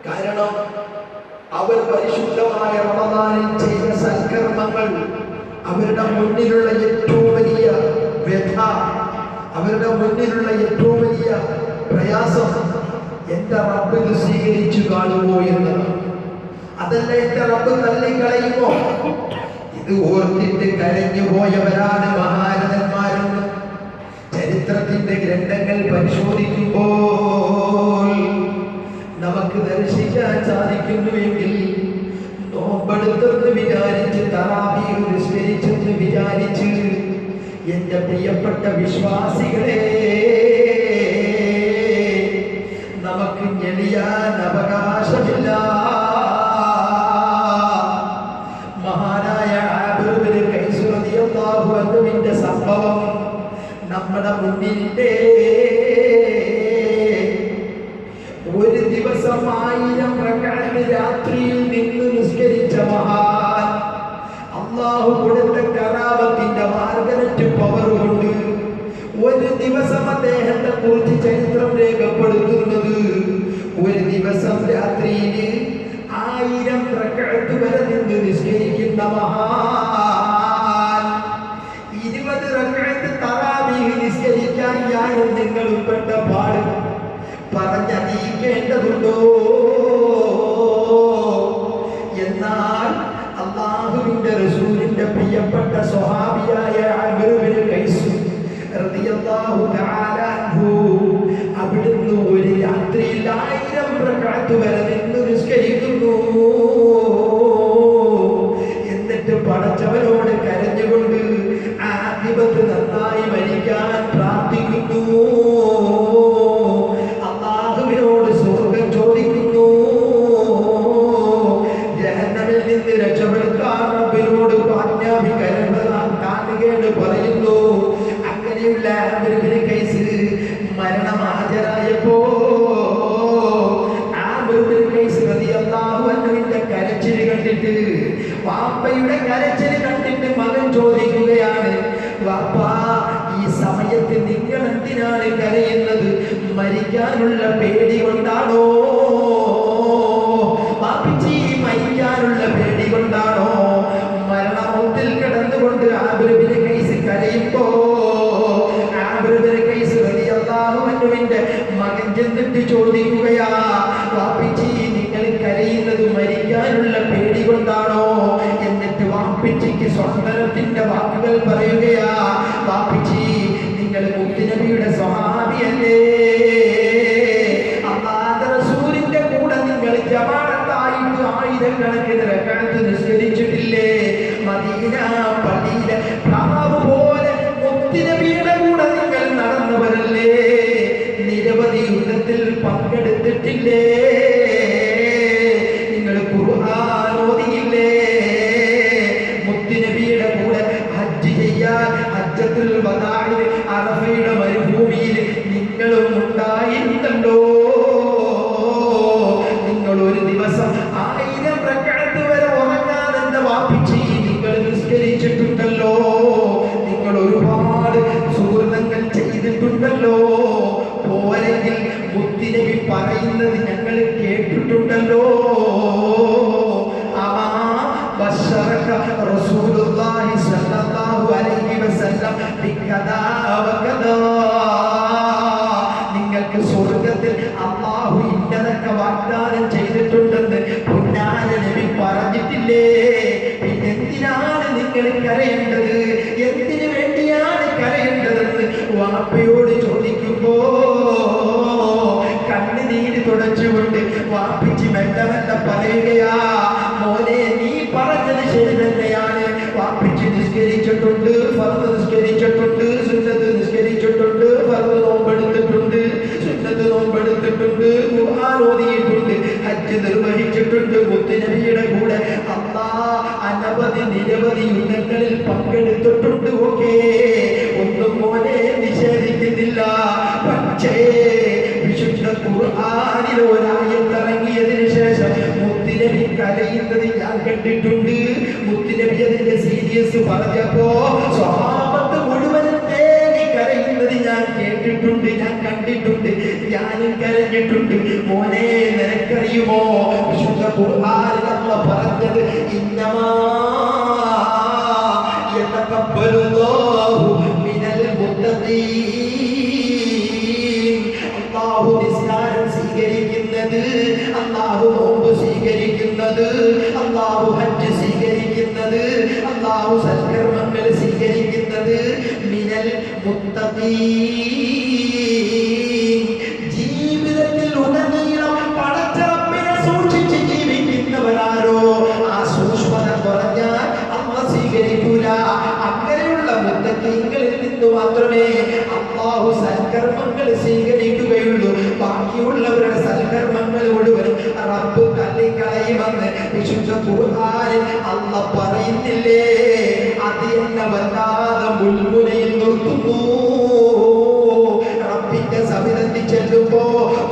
കാരണം അവർ പരിശുദ്ധമായ റമദാനിൽ ചെയ്ത സൽക്കർമ്മങ്ങൾ അവരുടെ മുന്നിലുള്ള ഏറ്റവും വലിയ വ്യഥ, അവരുടെ മുന്നിലുള്ള ഏറ്റവും വലിയ പ്രയാസം എന്റെ റബ്ബ് ഇത് സ്വീകരിച്ചു കാണുമോ എന്നതാണ്. അതല്ല എന്റെ റബ്ബ് തള്ളിക്കളയുമോ? ഇത് ഓർത്തിട്ട് കരഞ്ഞു പോയവരാണ് മഹാരഥന്മാരെന്ന് ചരിത്രത്തിന്റെ ഗ്രന്ഥങ്ങൾ പരിശോധിക്കുമ്പോൾ നമുക്ക് ദർശിക്കാൻ സാധിക്കുന്നുവെങ്കിൽ നോമ്പെടുത്തെന്ന് വിചാരിച്ച് തറാവീഹ് നിസ്കരിച്ചെന്ന് വിചാരിച്ച് എന്റെ പ്രിയപ്പെട്ട വിശ്വാസികളെ നമുക്ക് ഞെളിയാൻ അവകാശമില്ല. മഹാനായ ആബിർ ബിൻ ഖൈസ് റളിയല്ലാഹു അൻഹുവിന്റെ സംഭവം നമ്മുടെ മുന്നിലില്ലേ. ഒരു ദിവസം 1000 റക്അത്ത് രാത്രിയിൽ നിന്ന് നിസ്കരിച്ച മഹാൻ, അല്ലാഹു കൊടുത്ത കറാമത്തിന്റെ മാർഗരറ്റ് പവർ കൊണ്ട് ഒരു ദിവസം അദ്ദേഹത്തെ കുറിച്ച് ചരിത്രം രേഖപ്പെടുത്തുന്നത് ഒരു ദിവസം രാത്രിയിൽ 1000 റക്അത്ത് വരെ നിന്ന് നിസ്കരിക്കുന്ന മഹാൻ. 20 റക്അത്ത് തറാവീഹ് നിസ്കരിക്കാൻ ഞാനും നിങ്ങളും പെട്ട പാട് പറഞ്ഞറിയിക്കേണ്ടതുണ്ടോ? എന്നാൽ അല്ലാഹുവിന്റെ റസൂലിന്റെ പ്രിയപ്പെട്ട സ്വഹാബിയായ ആബിർ ബിൻ ഖൈസ് റളിയല്ലാഹു തആല അൻഹു അവിടുന്ന് ഒരു രാത്രിയിൽ 1000 റക്അത്ത് വരെ നിന്ന് നിസ്കരിക്കുന്നു. എന്നിട്ട് പടച്ചവനോട് കരഞ്ഞുകൊണ്ട് ആഖിബത്ത് നന്നായി മരിക്കാൻ പ്രാർത്ഥിക്കുന്നു. അല്ലാഹുവിനോട് സ്വർഗ്ഗം ചോദിക്കുന്നു. ജഹന്നമിൽ നിന്ന് രക്ഷപ്പെടുത്താൻ റബ്ബിനോട് കാണുകയാണ് പറയുന്നു. അങ്ങനെയുള്ള ആബിർ ബിൻ ഖൈസ് മരണം ഹാജരായപ്പോ ആബിർ ബിൻ ഖൈസ് റളിയല്ലാഹു അൻഹുവിന്റെ കരച്ചിൽ കണ്ടിട്ട്, വാപ്പയുടെ കരച്ചിൽ കണ്ടിട്ട് മകൻ ചോദിക്കുകയാണ്, വാപ്പാ ഈ സമയത്ത് നിങ്ങൾ എന്തിനാണ് കരയുന്നത്? മരിക്കാനുള്ള പേടി കൊണ്ടാണോ? വാപ്പിച്ചി മരിക്കാനുള്ള പേടി കൊണ്ടാണോ? മരണമൗത്തിൽ കിടന്നുകൊണ്ട് ആബിർ ബിൻ ഖൈസ് കരയുമ്പോ ആബിർ ബിൻ ഖൈസ് റളിയല്ലാഹു അൻഹുവിന്റെ മകൻ ചെന്നിട്ട് ചോദിക്കുകയാ, വാപ്പിച്ചി നിങ്ങൾ കരയുന്നത് മരിക്കാനുള്ള പേടി കൊണ്ടാണോ? എന്നിട്ട് വാപ്പിച്ചിക്ക് സ്വന്തനത്തിന്റെ വാക്കുകൾ പറയുകയാ, വാപ്പിച്ചി നിങ്ങൾ മുത്തുനബിയുടെ സ്വഹാബിയല്ലേ? അല്ലാഹുവിന്റെ റസൂലിന്റെ കൂടെ നിങ്ങൾ ജമാഅത്തായിട്ട് 1000 കണക്കിന് റക്അത്ത് നിസ്കരിച്ചിട്ടില്ലേ? മദീന പള്ളിയിലെ പ്രാവ് പോലെ മുത്തുനബിയുടെ കൂടെ നിങ്ങൾ നടന്നവരല്ലേ? നിരവധി യുദ്ധത്തിൽ പങ്കെടുത്തിട്ടില്ലേ? നിങ്ങൾ ഖുർആൻ ഓതിയില്ലേ? മുത്തുനബിയുടെ കൂടെ ഹജ്ജ് ചെയ്യാൻ ഹജ്ജത്തുൽ വദാഇൽ അറഫയുടെ മരുഭൂമിയിൽ നിങ്ങളും ഉണ്ടായിരുന്നല്ലോ. നിങ്ങൾ ഒരു ദിവസം 1000 റക്അത്ത് വരെ ഉറങ്ങാതെ എന്റെ വാപ്പിച്ചി നിങ്ങൾ നിസ്കരിച്ചിട്ടുണ്ടല്ലോ. നിങ്ങൾ ഒരുപാട് സുഹൃതങ്ങൾ ചെയ്തിട്ടുണ്ടല്ലോ. പോരെങ്കിൽ മുത്തുനബി പറയുന്നത് ഞങ്ങൾ കേട്ടിട്ടുണ്ടല്ലോ. റസൂലുള്ളാഹി സ്വല്ലല്ലാഹു അലൈഹി വസല്ലം ബികദാ വകദാ, നിങ്ങൾക്ക് സ്വർഗ്ഗത്തിൽ അല്ലാഹു ഇന്നതൊക്കെ വാഗ്ദാനം ചെയ്തിട്ടുണ്ടെന്ന് പുന്നാര നബി പറഞ്ഞിട്ടില്ലേ? പിന്നെ എന്തിനാണ് നിങ്ങൾ കരയേണ്ടത്? എന്തിനു വേണ്ടിയാണ് കരയേണ്ടതെന്ന് വാപ്പയോട് ചോദിക്കുമ്പോ കണ്ണുനീര് തുടച്ചുകൊണ്ട് വാപ്പിച്ച് മെല്ലെ മെല്ലെ പറയുകയാ, മോനെ നീ പറഞ്ഞത് ശരി തന്നെയാണ്. വാപ്പിച്ച് നിസ്കരിച്ചിട്ടുണ്ട്, ഫർദ് നിസ്കരിച്ചിട്ടുണ്ട്, സുന്നത്ത് നിസ്കരിച്ചിട്ടുണ്ട്, ഫർദ് നോമ്പെടുത്തിട്ടുണ്ട്, സുന്നത്ത് നോമ്പെടുത്തിട്ടുണ്ട്, ഖുർആൻ ഓതിയിട്ടുണ്ട്, ഹജ്ജ് നിർവഹിച്ചിട്ടുണ്ട്. മുത്തുനബിയുടെ കൂടെ അനവധി നിരവധി യുദ്ധങ്ങളിൽ പങ്കെടുത്തിട്ടുണ്ട്. ഓക്കേ, ഒന്നും മോനെ നിഷേധിക്കുന്നില്ല. പക്ഷേ വിശുദ്ധ ഖുർആനിൽ ഒരായത്ത് ഇറങ്ങിയതിനു ശേഷം മുത്തുനബി കരയുന്നത് ഞാൻ കണ്ടിട്ടുണ്ട്. മുത്തുനബി അതിന്റെ സീരിയസ് പറഞ്ഞപ്പോ സ്വഹാബത്ത് മുഴുവനും തേടി കരയുന്നത് ഞാൻ കേട്ടിട്ടുണ്ട്, ഞാൻ കണ്ടിട്ടുണ്ട്, ഞാനും കരഞ്ഞിട്ടുണ്ട്. മോനെ നിനക്കറിയുമോ ഇന്നമാ യതഖബ്ബലുല്ലാഹു മിനൽ മുത്തഖീൻ. അല്ലാഹു നിസ്കാരം സ്വീകരിക്കുന്നത്, അല്ലാഹു നോമ്പ് സ്വീകരിക്കുന്നത്, അല്ലാഹു ഹജ്ജ് സ്വീകരിക്കുന്നത്, അല്ലാഹു സൽക്കർമ്മങ്ങൾ സ്വീകരിക്കുന്നത് മിനൽ മുത്തഖീൻ. ജീവിതത്തിൽ ഉടനീളം പടച്ചറപ്പിനെ സൂക്ഷിച്ച് ജീവിക്കുന്നവരാരോ ആ സൂക്ഷ്മത കുറഞ്ഞാൽ അമ്മ സ്വീകരിക്കൂല. അങ്ങനെയുള്ള മുത്തഖീങ്ങളിൽ നിന്ന് മാത്രമേ അല്ലാഹു സൽക്കർമ്മങ്ങൾ സ്വീകരിക്കുകയുള്ളൂ. ബാക്കിയുള്ളവരുടെ സൽക്കർമ്മങ്ങൾ മുഴുവനും റബ്ബ് തള്ളിക്കളയുമെന്ന് വിശുദ്ധ ഖുർആനിൽ അല്ലാഹ് പറയുന്നില്ലേ? അത് എന്നെ വല്ലാതെ മുൾമുനയിൽ നിർത്തുന്നു. റബ്ബിന്റെ സവിധത്തിൽ ചെല്ലുമ്പോ,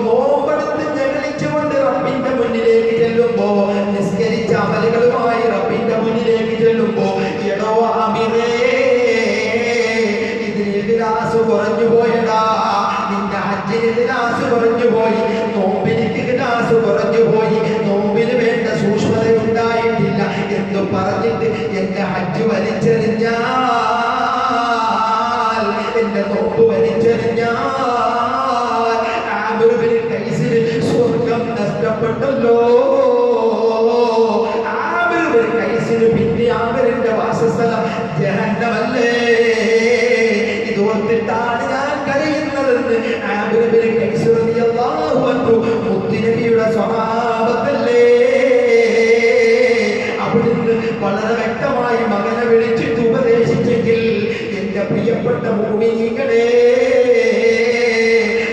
നോമ്പെടുത്ത് ഞെളിച്ചുകൊണ്ട് റബ്ബിന്റെ മുന്നിലേക്ക് ചെല്ലുമ്പോ, നിസ്കരിച്ച അമലുകളുമായി റബ്ബിന്റെ മുന്നിലേക്ക് ചെല്ലുമ്പോ, എടോ ആമിറേ, ഇതിന് ഇഖ്ലാസ് കുറഞ്ഞു പോയടാ, നിന്റെ ഹജ്ജിന് ഇഖ്ലാസ് കുറഞ്ഞു പോയി, നോമ്പിന് ഇഖ്ലാസ് കുറഞ്ഞു പോയി, നോമ്പിന് വേണ്ട സൂക്ഷ്മത ഉണ്ടായിട്ടില്ല എന്ന് പറഞ്ഞിട്ട് എന്റെ ഹജ്ജ് വലിച്ചെറിഞ്ഞാൽ, എന്റെ നോമ്പ് വലിച്ചെറിഞ്ഞാൽ ആമിർ ബിൻ ഖൈസിന് സ്വർഗം നഷ്ടപ്പെട്ടല്ലോ. ആമിർ ബിൻ ഖൈസിന് പിന്നെ ആമിറിന്റെ വാസസ്ഥലം ജഹന്നമല്ലേ? ഇത് ഓർത്തിട്ടാണ് ഞാൻ കരയുന്നതെന്ന് ആമിർ ബിൻ ഖൈസ് റളിയല്ലാഹു അൻഹു മുത്തുനബിയുടെ സ്വഹാബത്തല്ലേ? അവിടുന്ന് വളരെ വ്യക്തമായി മകനെ വിളിച്ചിട്ട് ഉപദേശിച്ചെങ്കിൽ എന്റെ പ്രിയപ്പെട്ട മുഅ്മിനീങ്ങളെ,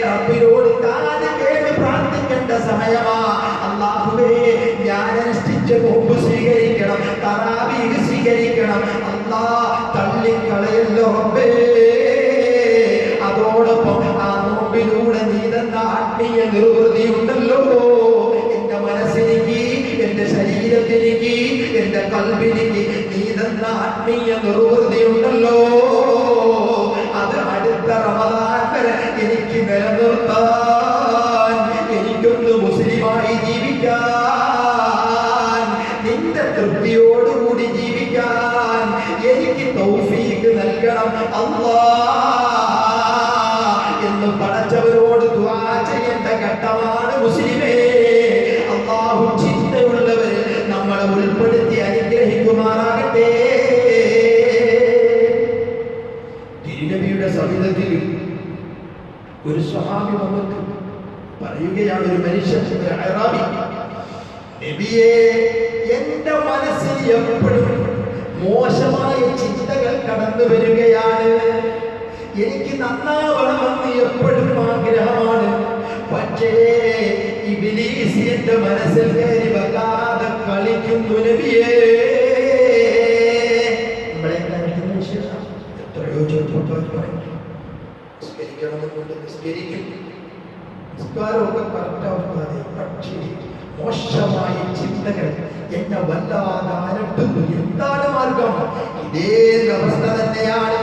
റബ്ബിനോട് കാത് കേട്ട് പ്രാർത്ഥിക്കേണ്ട സമയമാ. അല്ലാഹുവേ, ഞാൻ അനുഷ്ഠിച്ച നോമ്പ് സ്വീകരിക്കണം, തറാവീഹ് സ്വീകരിക്കണം. അല്ലാഹ് തള്ളിക്കളയല്ലോ റബ്ബേ. അതോടൊപ്പം ആ നോമ്പിലൂടെ നീ തന്ന ആത്മീയ നിർവൃതിയുണ്ടല്ലോ, എന്റെ മനസ്സിലേക്ക്, എന്റെ ശരീരത്തിലേക്ക്, എന്റെ കൽബിലേക്ക് നീ തന്ന ആത്മീയ നിർവൃതിയുണ്ടല്ലോ, അത് അടുത്ത റമദാൻ വരെ എനിക്ക് നിലനിർത്താൻ, എനിക്കൊന്ന് മുസ്ലിമായി ജീവിക്കാൻ, നിന്റെ തൃപ്തിയോടുകൂടി ജീവിക്കാൻ എനിക്ക് തൗഫീഖ് നൽകണം അല്ലാഹ് എന്ന് പടച്ചവരോട് ദുആ ചെയ്യേണ്ട ഘട്ടമാണ് മുസ്ലിമേ. അല്ലാഹു ചിന്തയുള്ളവരെ നമ്മളെ ഉൾപ്പെടുത്തി അനുഗ്രഹിക്കുമാറാകട്ടെ. തിരുനബിയുടെ സവിധത്തിൽ ഒരു സ്വഹാബി വന്നിട്ട് പറയുകയാണ്, ഒരു മനുഷ്യൻ, ഒരു അറാബി, നബിയേ, എന്റെ മനസ്സിൽ എപ്പോഴും മോശമായ ചിന്തകൾ കടന്നു വരികയാണ്, എനിക്ക് നന്നാവണമെന്ന് എപ്പോഴും ആഗ്രഹമാണ്, പക്ഷേ ഇബ്ലീസ് എന്റെ മനസ്സിൽ കയറി വല്ലാതെ കളിക്കുന്നു നബിയേ. നമ്മളെ കാര്യത്തിന് വിശേഷം എത്രയോ ചെറുപ്പക്കാർ പറയും, നിസ്കരിക്കണമെന്നുണ്ട്, നിസ്കരിക്കും, നിസ്കാരമൊക്കെ കറക്റ്റാവുന്നതാണ്, പക്ഷേ മോശമായ ചിന്തകൾ എന്നെ വല്ലാതെ അലട്ടുന്നു. എന്താണ് മാർഗം? ഇതേ അവസ്ഥ തന്നെയാണ്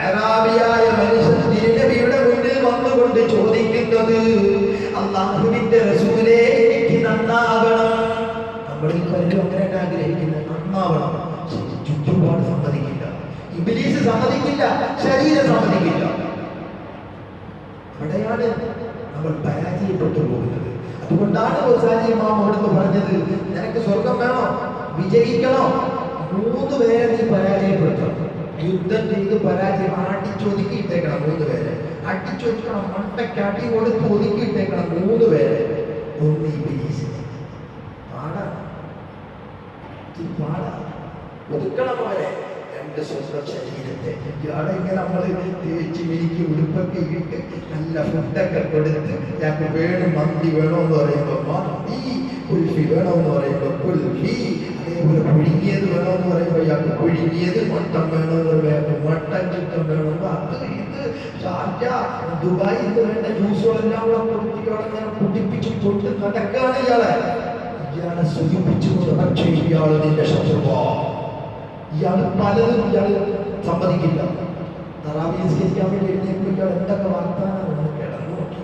അറാബിയായ മനുഷ്യൻ തിരുനബിയുടെ മുന്നിൽ വന്നുകൊണ്ട് ചോദിക്കുന്നത്, അല്ലാഹുവിന്റെ റസൂലേ, എനിക്ക് നന്നാവണം. നമ്മളിൽ പലരും അങ്ങനെ ആഗ്രഹിക്കുന്നത്, നന്നാവണം. ചുറ്റുപാട് സമ്മതിക്കില്ല, ഇബ്ലീസ് സമ്മതിക്കില്ല, ശരീരം സമ്മതിക്കില്ല. അവിടെയാണ് നമ്മൾ പരാജയപ്പെട്ടു പോകുന്നത്. അതുകൊണ്ടാണ് ഗോസാലി ഇമാം അവിടുന്ന് പറഞ്ഞത്, നിനക്ക് സ്വർഗം വേണോ, വിജയിക്കണോ, 3 പേരെ നീ പരാജയപ്പെടുത്തണം. യുദ്ധം ചെയ്ത് പരാജയം അടിച്ചൊതുക്കിയിട്ടേക്കണം 3 പേരെ, അടിച്ചൊതുക്കണം, മണ്ടയ്ക്ക് അടി കൊടുത്ത് ഒതുക്കിയിട്ടേക്കണം 3 പേരെ. ഒന്ന് ഇബ്ലീസ്, പാടാണ്, ഒതുക്കണം അവരെ. 2 സ്വന്തം ശരീരത്തെ. ഇയാളെ ഇങ്ങനെ നമ്മൾ തേച്ച് മിനിക്ക് ഉടുപ്പൊക്കെ ഇട്ട് നല്ല ഫുഡൊക്കെ കൊടുത്ത്, ഞങ്ങൾക്ക് വേണം മന്തി വേണമെന്ന് പറയുമ്പോൾ മന്തി, കുൽഫി വേണമെന്ന് പറയുമ്പോൾ കുൽഫി, അതേപോലെ പുഴുങ്ങിയത് വേണമെന്ന് പറയുമ്പോൾ ഇയാൾക്ക് പുഴുങ്ങിയത്, മട്ടൻ വേണമെന്ന് പറയുമ്പോൾ മട്ടൻ, ചിക്കൻ വേണമെന്ന്, അത് ഇത് ഷാർജ ദുബായിൽ നിന്ന് വേണ്ട ജ്യൂസുകളെല്ലാം കൂടെ കുട്ടികളെ കുടിപ്പിച്ച് കൊണ്ട് നടക്കാണ് ഇയാളെ. ഇയാളെ സൂചിപ്പിച്ചുകൊണ്ട്, പക്ഷേ ഇയാൾ നിന്റെ ശത്രുവാ. ഇയാൾ പലതും ഇയാൾ സമ്മതിക്കില്ല. തറാവി നിസ്കരിക്കാൻ വേണ്ടി എഴുന്നേൽക്കുമ്പോൾ ഇയാൾ എന്തൊക്കെ വാഗ്ദാനമാണ് കിടന്നു നോക്കി.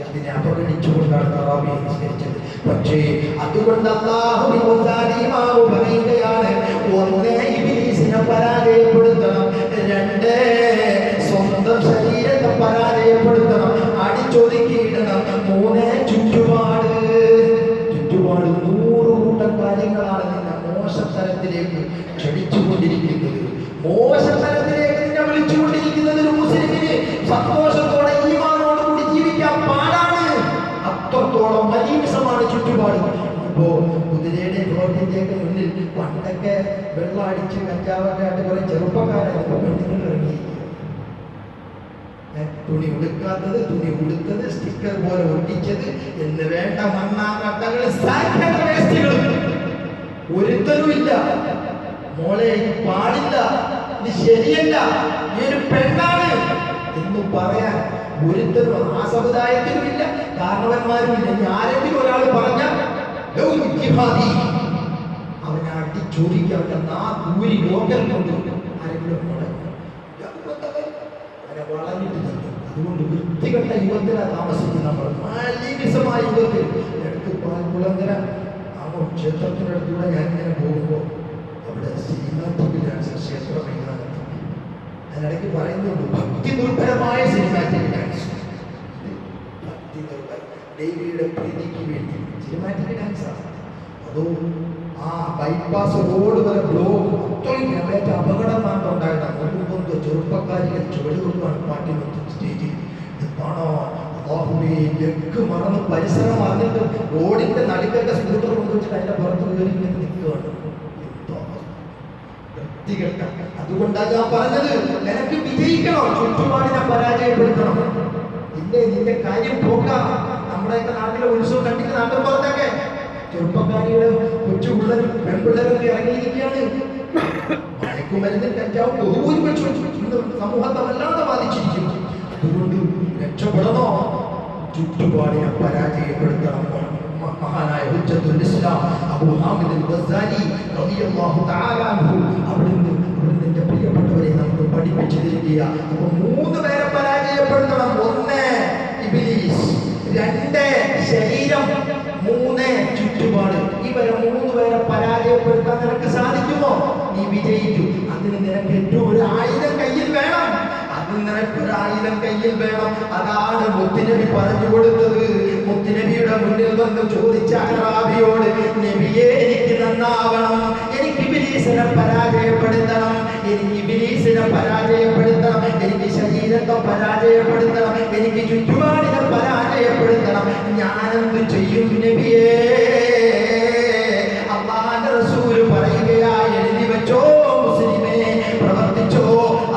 അതിനെ അവഗണിച്ചുകൊണ്ടാണ് തറാവീഹ് നിസ്കരിച്ചത്. പക്ഷേ അതുകൊണ്ട് അല്ലാഹു പറയുകയാണ്, ഒന്ന് ഇബ്ലീസിനെ പരാജയപ്പെടുത്തണം, രണ്ട് സ്വന്തം ശരീരത്തെ പരാജയപ്പെടുത്തണം, അടിച്ചൊതുക്കിയിടണം, മൂന്ന് ചുറ്റുപാട് 100 കൂട്ടം കാര്യങ്ങളാണ് നിന്നെ മോശത്തരത്തിലേക്ക് ക്ഷണിച്ചുകൊണ്ടിരിക്കുന്നത്. മോശത്തരത്തിലേക്ക് നിന്നെ വിളിച്ചുകൊണ്ടിരിക്കുന്നത്. ഒരു മുസ്ലിമിന് സന്തോഷത്തോടെ ഈമാനോട് കൂടി ജീവിക്കാൻ പാടാണ്. അത്രത്തോളം മലീമസമാണ് ചുറ്റുപാട്. ഇപ്പോ കുതിരയുടെ റോഡിന്റെയൊക്കെ മുന്നിൽ പണ്ടൊക്കെ വെള്ളം അടിച്ച് കഞ്ചാവൊക്കെ ആയിട്ട് കുറെ ചെറുപ്പക്കാരായിരുന്നു പെണ്ണുങ്ങൾ ഇറങ്ങിയിരിക്കുക. തുണി ഉടുക്കാത്തത്, തുണി ഉടുത്തത്, സ്റ്റിക്കർ പോലെ ഒട്ടിച്ചത് എന്ന് വേണ്ട മണ്ണാങ്കട്ടകൾ, ഒരുത്തനുമില്ല. മോളെ ഇത് പാടില്ല, ഇത് ശരിയല്ല, ഈ ഒരു പെണ്ണാണ് എന്ന് പറയാൻ ഒരുത്തരും ആ സമുദായത്തിലും ഇല്ല, കാരണവന്മാരും ഇല്ല. ഇനി ആരെങ്കിലും ഒരാൾ പറഞ്ഞാൽ അവനെ അടിച്ചോദിക്കുക, അവന്റെ ദൂരി ലോകൽ കൊണ്ട് ആരെങ്കിലും വളഞ്ഞിട്ട് തന്നെ. അതുകൊണ്ട് വൃത്തികെട്ട യുഗത്തിലാണ് താമസിക്കുന്നത് നമ്മൾ. മാലിന്യമായ യുഗത്തിൽ എടുത്ത് പാൽക്കുളങ്ങര ക്ഷേത്രത്തിനടുത്തൂടെ ഞാനിങ്ങനെ പോകുമ്പോൾ അവിടെ സിനിമാറ്റിക് ഡാൻസ് ക്ഷേത്ര മൈതാനത്ത് അതിനിടയ്ക്ക് പറയുന്നുണ്ട് ഭക്തി നിർഭരമായ സിനിമാറ്റിക് ഡാൻസ്. ഭക്തി നിർഭരം, ദേവിയുടെ പ്രീതിക്ക് വേണ്ടി സിനിമാറ്റിക് ഡാൻസാണ്. അതോ ആ ബൈപ്പാസ് റോഡ് വരെ ബ്ലോക്ക്, അത്രയും ഏറ്റ അപകടം ഉണ്ടായിട്ടാണ്. മുൻപൊന്ന് ചെറുപ്പക്കാരികൾ ചുവടുകൊണ്ടാണ് പാട്ടി നിർത്തും സ്റ്റേജിൽ. ഇത് കാണോ ലക്ക് മറന്ന് പരിസരം അറിഞ്ഞിട്ട് റോഡിന്റെ നടുക്കൊക്കെ സ്കൂട്ടർ കൊണ്ടുവച്ചിട്ട് അതിന്റെ പുറത്ത് കയറി ഇങ്ങനെ നിൽക്കുകയാണ്. വൃത്തികെട്ട. അതുകൊണ്ടാണ് ഞാൻ പറഞ്ഞത്, നിനക്ക് വിജയിക്കണം, ചുറ്റുപാടിനെ പരാജയപ്പെടുത്തണം. ഇല്ലേ നിന്റെ കാര്യം പോക്കാം. നമ്മുടെയൊക്കെ നാട്ടിലെ ഉത്സവം കണ്ടിട്ട് നാട്ടിൽ പുറത്തൊക്കെ ചെറുപ്പക്കാരികളും കൊച്ചു പിള്ളേരും പെൺപിള്ളേരൊക്കെ ഇറങ്ങിയിരിക്കുകയാണ്. മയക്കുമരുന്ന്, കഞ്ചാവ് ബഹുഭൂരിപക്ഷം സമൂഹത്തെ വല്ലാതെ ബാധിച്ചിരിക്കുന്നു. അതുകൊണ്ട് രക്ഷപ്പെടണോ, ചുറ്റുപാടിനെ പരാജയപ്പെടുത്തണം. മഹാനായ ഹുജ്ജത്തുൽ ഇസ്ലാം അബൂ ഹാമിദ് അൽ ഗസ്സാലി റളിയല്ലാഹു തആല അൻഹു അവിടുന്ന് പ്രിയപ്പെട്ടവരെ നമുക്ക് പഠിപ്പിച്ചു തരികയാണ്. അപ്പൊ 3 പേരെ പരാജയപ്പെടുത്തണം. 1 ഇബ്ലീസ്, 2 ശരീരം, 3 ചുറ്റുപാട്. ഇവരെ 3 പേരെ പരാജയപ്പെടുത്താൻ നിനക്ക് സാധിക്കുമോ? നീ വിജയിക്കും. അതിന് നിനക്ക് ഏറ്റവും ഒരു ആയുധം കയ്യിൽ വേണം. നിനക്കൊരു ആയുധം കയ്യിൽ വേണം. അതാണ് മുത്തുനബി പറഞ്ഞു കൊടുത്തത്. മുത്തുനബിയുടെ മുന്നിൽ വന്ന് ചോദിച്ച അറാബിയോട്, നബിയെ എനിക്ക് നന്നാവണം, എനിക്ക് ഇബ്ലീസിനെ പരാജയപ്പെടുത്തണം, എനിക്ക് ഇബ്ലീസിനെ പരാജയപ്പെടുത്തണം, എനിക്ക് ശരീരത്തെ പരാജയപ്പെടുത്തണം, എനിക്ക് ചുറ്റുപാടിനെ പരാജയപ്പെടുത്തണം, ഞാനെന്ത് ചെയ്യും നബിയേ? അല്ലാഹുവിന്റെ റസൂൽ പറയുകയായി, എഴുതി വെച്ചോ മുസ്ലിമേ, പ്രവർത്തിച്ചോ.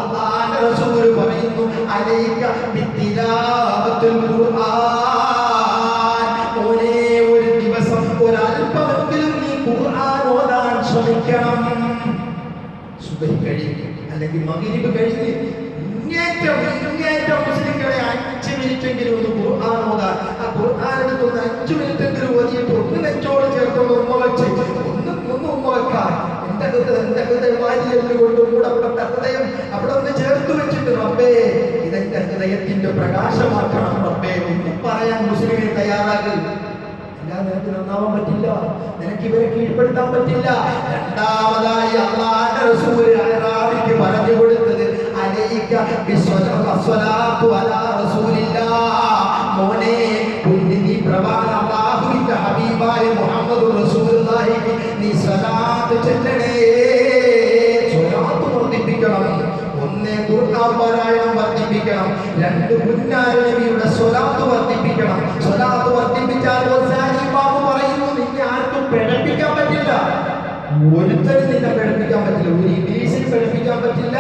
അല്ലാഹുവിന്റെ റസൂൽ പറയുന്നു, അലൈക ബിത്തിലാവത്തുൽ ഖുർആൻ, ഓരേ ഒരു ദിവസം ഒരല്പമെങ്കിലും നീ ഖുർആൻ ഓതാൻ ശ്രമിക്കണം. സുബഹി കഴിഞ്ഞ് അല്ലെങ്കിൽ മഗ്രിബ് കഴിഞ്ഞ് ഇങ്ങേറ്റം മുസ്ലിങ്ങളെ 5 മിനിറ്റെങ്കിലും ഒന്ന് ഖുർആൻ ഓതാൻ. ആ ഖുർആൻ എടുത്തൊന്ന് 5 മിനിറ്റെങ്കിലും ഓതിയിട്ട് ഒന്ന് നെഞ്ചോട് ചേർത്തൊന്ന് ഉമ്മ വെച്ച് ഒന്ന് ഉമ്മ വെക്കാൻ. എന്റെ ഹൃദയം വാരിയെല്ലുകൊണ്ട് മൂടപ്പെട്ട ഹൃദയം അവിടെ ഒന്ന് ചേർത്ത് വെച്ചിട്ട്, റബ്ബേ ഇതെന്റെ ഹൃദയത്തിന്റെ പ്രകാശമാക്കണം റബ്ബേ ഒന്ന് പറയാൻ മുസ്ലിമിന് തയ്യാറാകും. നിനക്ക് നന്നാവാൻ പറ്റില്ല, നിനക്ക് ഇവരെ കീഴ്പ്പെടുത്താൻ പറ്റില്ല. രണ്ടാമതായി അല്ലാഹുവിന്റെ റസൂൽ അറാബിക്ക് പറഞ്ഞു കൊടുത്തത്, അലൈക ബിസ്വലാത്തു അലാ റസൂലില്ലാഹ്, മോനെ നീ പ്രവാചക അല്ലാഹുവിന്റെ ഹബീബായ മുഹമ്മദ് റസൂലുള്ളാഹിക്ക് നീ സ്വലാത്ത് ചൊല്ലണേ. സ്വലാത്ത് വർദ്ധിപ്പിക്കണം. 1 ഖുർആൻ പാരായണം വർദ്ധിപ്പിക്കണം, 2 പുന്നാര നബിയുടെ സ്വലാത്ത് വർദ്ധിപ്പിക്കണം. സ്വലാത്ത് വർദ്ധിപ്പിച്ചാൽ ഇമാം പറയുന്നു, നിന്നെ ആർക്കും പിഴപ്പിക്കാൻ പറ്റില്ല. ഒരുത്തരും നിന്നെ പിഴപ്പിക്കാൻ പറ്റില്ല. ഒരു ഇബ്ലീസിന് പിഴപ്പിക്കാൻ പറ്റില്ല,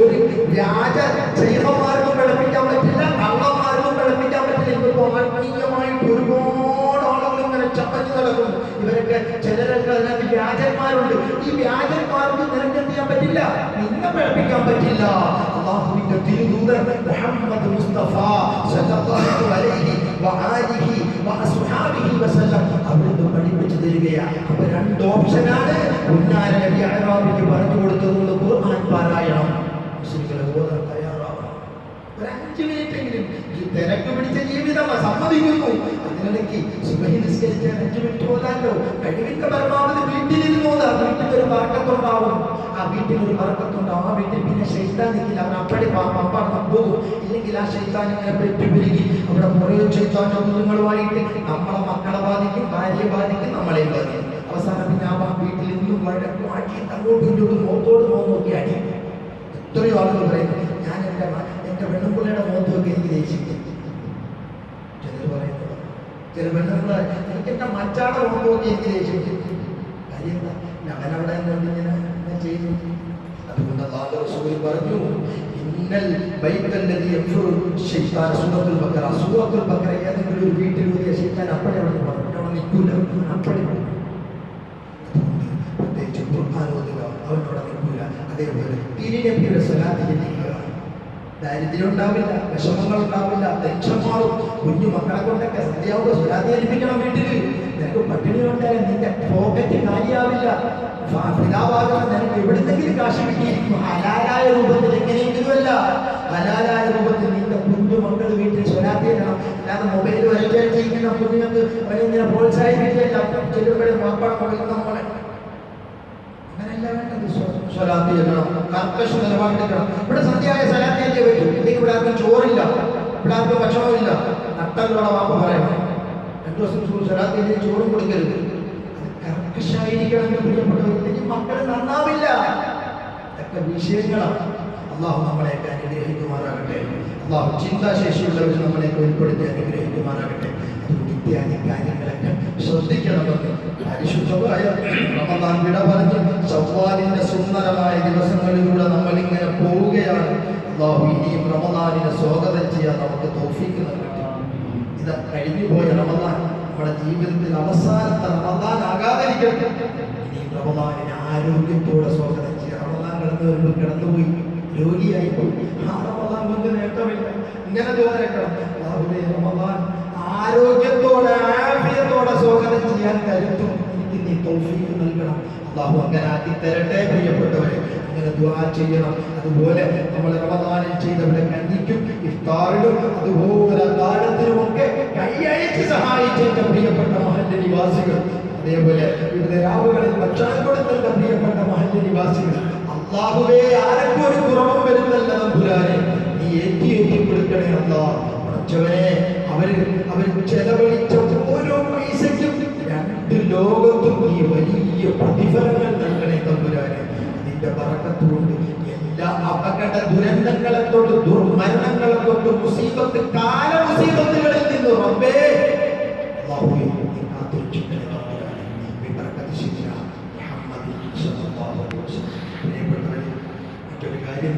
ഒരു രാജ ശൈഖന്മാർക്കും പിഴപ്പിക്കാൻ പറ്റില്ല, കള്ളന്മാർക്കും പിഴപ്പിക്കാൻ പറ്റില്ല. ഇപ്പൊ ആത്മീയമായിട്ട് ഒരുപാട് ആളുകൾ ഇങ്ങനെ ചപ്പഞ്ഞു നടക്കും. ഇവരൊക്കെ ചിലരൊക്കെ അതിനകത്ത് വ്യാജന്മാരുണ്ട്. ഈ വ്യാജന്മാർക്ക് നിനക്ക് എന്ത് ചെയ്യാൻ പറ്റില്ല, നിന്നെ പിഴപ്പിക്കാൻ പറ്റില്ല. അല്ലാഹുവിന്റെ തിരുദൂതൻ മുഹമ്മദ് മുസ്തഫ സല്ലല്ലാഹു അലൈഹി വആലിഹി വഅസ്ഹാബിഹി വസല്ലം അവിടുന്ന് പഠിപ്പിച്ചു തരികയാണ്. അപ്പൊ 2 ഓപ്ഷനാണ്. പുന്നാര നബി അറാബിക്ക് പറഞ്ഞു കൊടുത്തതുകൊണ്ട് ഖുർആൻ പാരായണം മുസ്ലിങ്ങളെ ഓതാൻ തയ്യാറാവണം. ഒരു 5 മിനിറ്റെങ്കിലും. ഈ തിരക്ക് പിടിച്ച ജീവിതം സമ്മതി എനിക്ക് സുബഹി നിസ്കരിച്ചാൽ 5 മിനിറ്റ് ഓതാലോ, കഴിവിന്റെ പരമാവധി വീട്ടിലിരുന്ന് ഓതാം. വീട്ടിലൊരു ബർക്കത്തുണ്ടാവും, ആ വീട്ടിലൊരു ബർക്കത്തുണ്ടാവും. ആ വീട്ടിൽ പിന്നെ ശൈത്താൻ നിൽക്കില്ല, അവൻ അപ്പടി പമ്പടന്ന് പോകും. ഇല്ലെങ്കിൽ ആ ശൈത്താൻ ഇങ്ങനെ പെറ്റുപിരികി അവിടെ കുറേ ശൈത്താന്റെ കുഞ്ഞുങ്ങളുമായിട്ട് നമ്മളെ മക്കളെ ബാധിക്കും, ഭാര്യയെ ബാധിക്കും, നമ്മളെയും ബാധിക്കും. അവസാനം പിന്നെ ആ വീട്ടിൽ നിന്നും വഴക്കുമാക്കി അങ്ങോട്ടും ഇങ്ങോട്ടും മുഖത്തോട് മുഖം നോക്കി അടി. എത്രയോ ആളുകൾ പറയുന്നത് ഞാൻ എൻ്റെ പെണ്ണുപിള്ളയുടെ മുഖത്ത് നോക്കി എനിക്ക് ദേഷിക്കും. ചിലർ പറയുന്നത് ചില പെണ്ണുപിള്ള എനിക്ക് എൻ്റെ മച്ചാടെ മുഖത്ത് നോക്കി എനിക്ക് ദേഷിക്കും. കാര്യം എന്താ? ഞാനവിടെ ഇങ്ങനെ ചെയ്തു. അതുകൊണ്ട് അല്ലാഹു റസൂൽ പറഞ്ഞു, ഇന്നൽ ബൈത്തല്ലദീ യഫ്റു ശൈത്താൻ സൂറത്തുൽ ബഖറ. സൂറത്തുൽ ബഖറ ഏതെങ്കിലും ഒരു വീട്ടിൽ ഊതിയ ശൈത്താൻ അപ്പഴേ അവിടെ പറഞ്ഞു, അവിടെ നിൽക്കൂല, അപ്പഴേ പ്രത്യേകിച്ച് ഖുർആൻ ഓതുക, അവനോട് നിൽക്കൂല. അതേപോലെ തിരുനബിയുടെ സ്വലാത്ത് ചെല്ലിക്കുക. ദാരിദ്ര്യം ഉണ്ടാവില്ല, വിഷമങ്ങൾ ഉണ്ടാവില്ല, ടെൻഷൻ മാറും. കുഞ്ഞു മക്കളെ കൊണ്ടൊക്കെ സന്ധ്യാവുക സ്വലാത്ത് ഏൽപ്പിക്കണം വീട്ടിൽ. നിനക്ക് പട്ടിണി കൊണ്ടാൽ നിന്റെ പോക്കറ്റ് കാലിയാവില്ല. പിതാവാകുന്ന നിനക്ക് എവിടുന്നെങ്കിലും കാശ് കിട്ടിയിരിക്കും. ഹലാലായ രൂപത്തിൽ എങ്ങനെയെങ്കിലുമല്ല, ഹലാലായ രൂപത്തിൽ നിന്റെ കുഞ്ഞു മക്കൾ വീട്ടിൽ സ്വലാത്ത് ചെയ്യണം. അല്ലാതെ മൊബൈൽ വരയ്ക്കാൻ ചെയ്യുന്ന കുഞ്ഞുങ്ങൾക്ക് അവരിങ്ങനെ പ്രോത്സാഹിപ്പിക്കുകയല്ല. ചെല്ലുമ്പോഴും വാപ്പാടെ മൊബൈൽ നമ്മളെ അങ്ങനെയല്ല വേണ്ടത്. സ്വലാത്ത് ചെയ്യണം, കർക്കശ നിലപാടെടുക്കണം. ഇവിടെ സന്ധ്യയായ സ്വലാത്ത് ചെയ്തേ പറ്റും. അല്ലെങ്കിൽ ഇവിടെ ആർക്കും ചോറില്ല, ഇവിടെ ആർക്കും ഭക്ഷണമില്ല, നട്ടല്ലോടെ വാപ്പ പറയണം 2 ദിവസം സ്വലാത്ത് ചെയ്ത് ചോറും കൊടുക്കരുത്. കർക്കശായിരിക്കണം എന്ന് പ്രിയപ്പെട്ടവരില്ലെങ്കിൽ മക്കൾ നന്നാവില്ല. ഇതൊക്കെ വിഷയങ്ങളാണ്. അള്ളാഹു നമ്മളെയൊക്കെ അനുഗ്രഹിക്കുമാറാകട്ടെ. അള്ളാഹു ചിന്താശേഷിയുള്ളവർ നമ്മളെയൊക്കെ ഉൾപ്പെടുത്തി അനുഗ്രഹിക്കുമാറാകട്ടെ. അതുകൊണ്ട് ഇത്യാദി കാര്യങ്ങളൊക്കെ ശ്രദ്ധിക്കണമെന്ന് പരിശുദ്ധമായ റമദാൻ വിട പറഞ്ഞ് ശവ്വാലിന്റെ സുന്ദരമായ ദിവസങ്ങളിലൂടെ നമ്മളിങ്ങനെ പോവുകയാണ്. അള്ളാഹു ഇനിയും റമദാനിനെ സ്വാഗതം ചെയ്യാൻ നമുക്ക് തൗഫീഖ് നൽകട്ടെ. ഇത് കഴിഞ്ഞു പോയ റമദാൻ നമ്മുടെ ജീവിതത്തിൽ അവസാനത്തെ റമദാൻ ആകാതിരിക്കട്ടെ. ഇനിയും റമദാനിനെ ആരോഗ്യത്തോടെ സ്വാഗതം ചെയ്യുക. റമദാൻ കടന്നു വരുമ്പോൾ കിടന്നുപോയി, രോഗിയായിപ്പോയി, ആ റമദാൻ കൊണ്ട് നേട്ടമില്ല, ഇങ്ങനെ തോന്നേക്കണം. അല്ലാഹുവേ, റമദാൻ ആരോഗ്യത്തോടെ ആഫിയത്തോടെ സ്വാഗതം ചെയ്യാൻ കരുത്തും എനിക്ക് നീ തൗഫീഖ് നൽകണം. അല്ലാഹു അങ്ങനെ ആക്കി തരട്ടെ. പ്രിയപ്പെട്ടവരെ, അങ്ങനെ ദുആ ചെയ്യണം. അതുപോലെ നമ്മൾ റമദാനിൽ ചെയ്തവരെ കഞ്ഞിക്കും ഇഫ്താറിലും അതുപോലെ കാലത്തിലുമൊക്കെ കൈയയച്ച് സഹായിച്ച പ്രിയപ്പെട്ട മഹല്ല് നിവാസികൾ, അതേപോലെ വിവിധ രാവുകളിൽ ഭക്ഷണം കൊടുത്ത പ്രിയപ്പെട്ട മഹല്ല് നിവാസികൾ, അല്ലാഹുവേ, ആരൊക്കെ ഒരു കുറവും വരുന്നല്ല തമ്പുരാനെ, നീ ഏറ്റി കൊടുക്കണേ. അല്ലാഹ് പഠിച്ചവനെ, അവർ ചെലവഴിച്ച ഓരോ പൈസയ്ക്കും 2 ലോകത്തും നീ വലിയ പ്രതിഫലങ്ങൾ നൽകണേ തമ്പുരാനെ. അതിന്റെ ബറക്കത്ത് കൊണ്ട് എല്ലാ അപകട ദുരന്തങ്ങളെ തൊട്ട് ദുർമരണങ്ങളെ തൊട്ട് മുസീബത്ത് കാല മുസീബത്തുകളിൽ നിന്ന് റബ്ബേ അല്ലാഹുവേ നീ കാത്തുരക്ഷിക്കണേ തമ്പുരാനെ. ബിബറകത്തി സയ്യിദനാ മുഹമ്മദ് സ്വല്ലല്ലാഹു അലൈഹി വസല്ലം. പ്രിയപ്പെട്ടവരെ, മറ്റൊരു കാര്യം